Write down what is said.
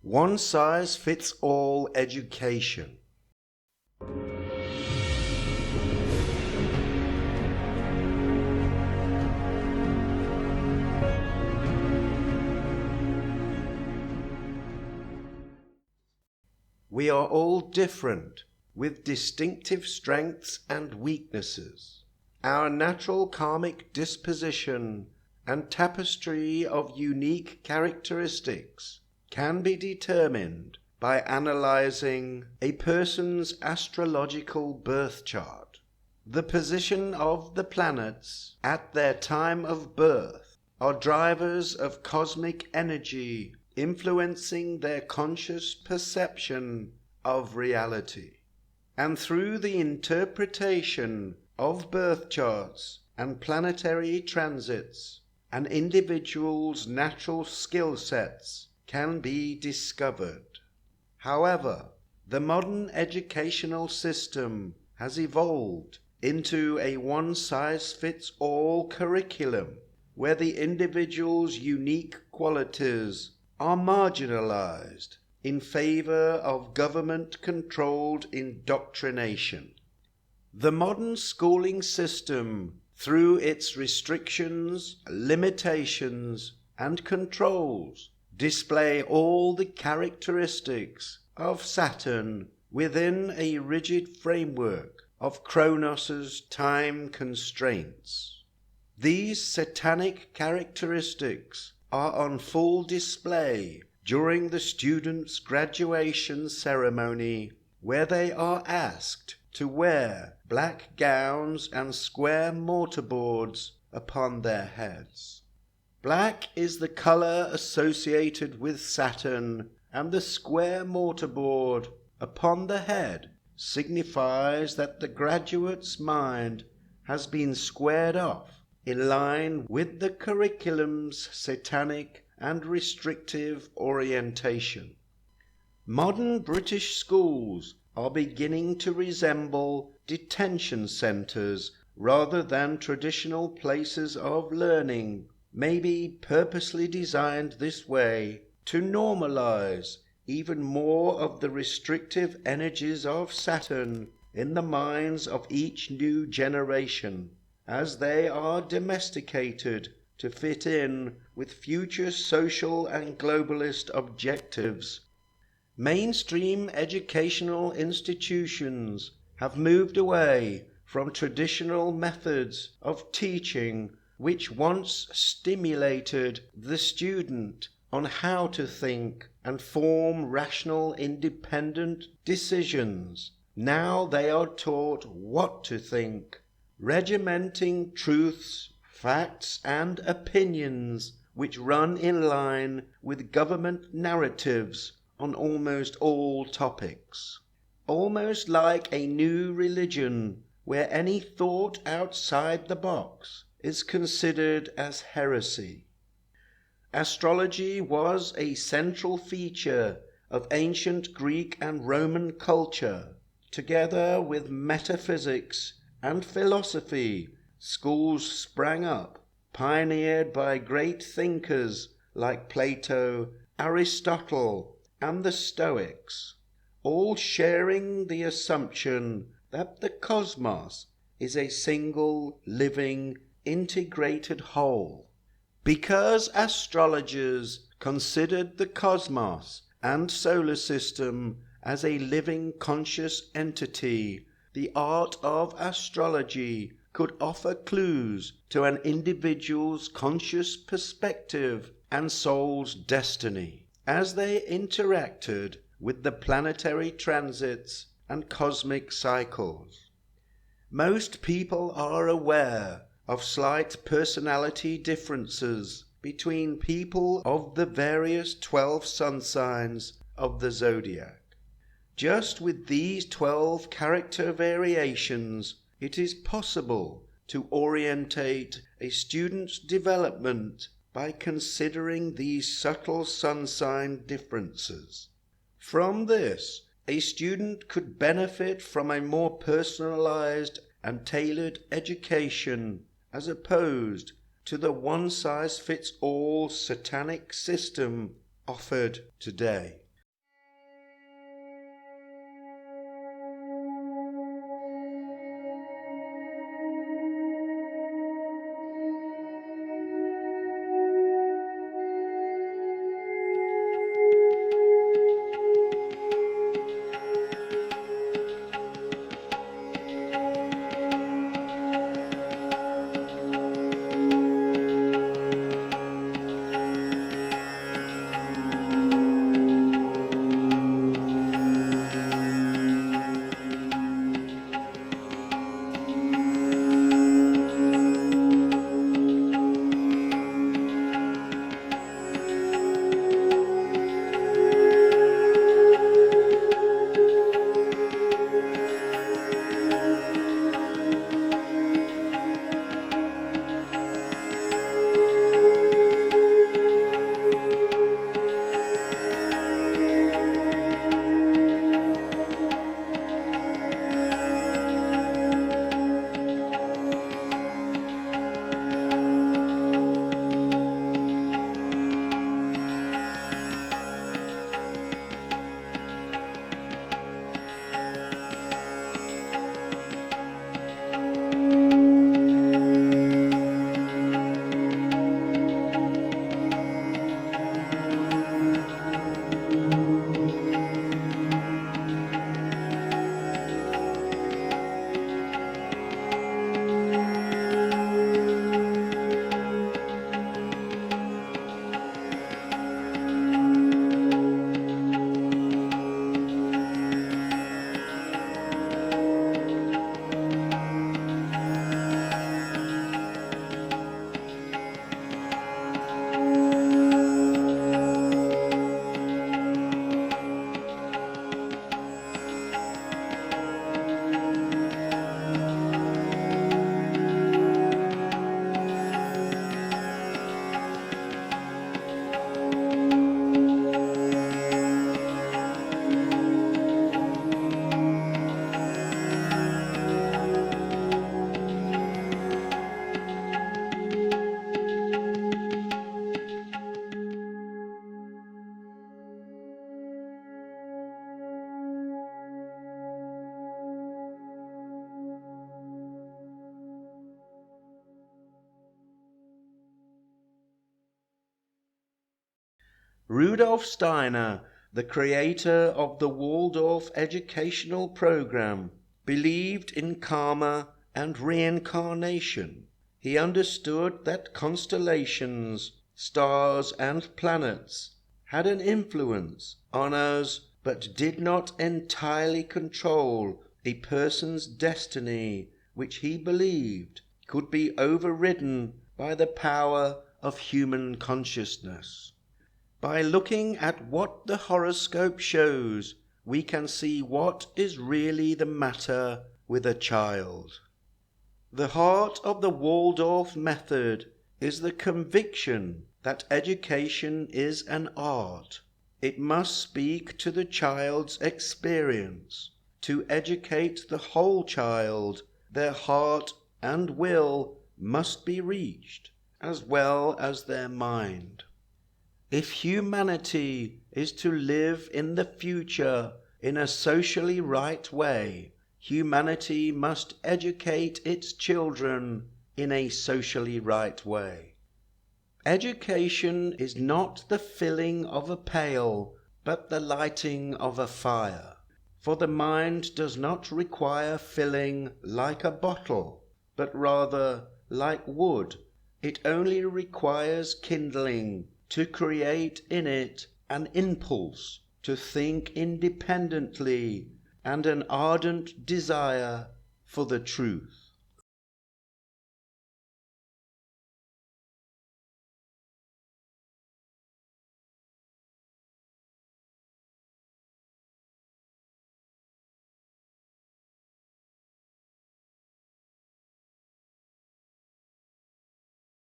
One-size-fits-all education. We are all different, with distinctive strengths and weaknesses. Our natural karmic disposition and tapestry of unique characteristics can be determined by analyzing a person's astrological birth chart. The position of the planets at their time of birth are drivers of cosmic energy influencing their conscious perception of reality. And through the interpretation of birth charts and planetary transits, an individual's natural skill sets can be discovered. However, the modern educational system has evolved into a one-size-fits-all curriculum where the individual's unique qualities are marginalized in favor of government-controlled indoctrination. The modern schooling system, through its restrictions, limitations, and controls, display all the characteristics of Saturn within a rigid framework of Kronos's time constraints. These satanic characteristics are on full display during the students' graduation ceremony, where they are asked to wear black gowns and square mortarboards upon their heads. Black is the color associated with Saturn, and the square mortarboard upon the head signifies that the graduate's mind has been squared off in line with the curriculum's satanic and restrictive orientation. Modern British schools are beginning to resemble detention centers rather than traditional places of learning, maybe purposely designed this way to normalize even more of the restrictive energies of Saturn in the minds of each new generation, as they are domesticated to fit in with future social and globalist objectives. Mainstream educational institutions have moved away from traditional methods of teaching which once stimulated the student on how to think and form rational, independent decisions. Now they are taught what to think, regimenting truths, facts, and opinions which run in line with government narratives on almost all topics. Almost like a new religion where any thought outside the box is considered as heresy. Astrology was a central feature of ancient Greek and Roman culture. Together with metaphysics and philosophy, schools sprang up, pioneered by great thinkers like Plato, Aristotle, and the Stoics, all sharing the assumption that the cosmos is a single, living, integrated whole. Because astrologers considered the cosmos and solar system as a living conscious entity, the art of astrology could offer clues to an individual's conscious perspective and soul's destiny as they interacted with the planetary transits and cosmic cycles. Most people are aware of slight personality differences between people of the various 12 sun signs of the zodiac. Just with these 12 character variations, it is possible to orientate a student's development by considering these subtle sun sign differences. From this, a student could benefit from a more personalized and tailored education as opposed to the one-size-fits-all satanic system offered today. Rudolf Steiner, the creator of the Waldorf educational program, believed in karma and reincarnation. He understood that constellations, stars, and planets had an influence on us, but did not entirely control a person's destiny, which he believed could be overridden by the power of human consciousness. By looking at what the horoscope shows, we can see what is really the matter with a child. The heart of the Waldorf method is the conviction that education is an art. It must speak to the child's experience. To educate the whole child, their heart and will must be reached, as well as their mind. If humanity is to live in the future in a socially right way, humanity must educate its children in a socially right way. Education is not the filling of a pail, but the lighting of a fire. For the mind does not require filling like a bottle, but rather like wood. It only requires kindling to create in it an impulse to think independently and an ardent desire for the truth.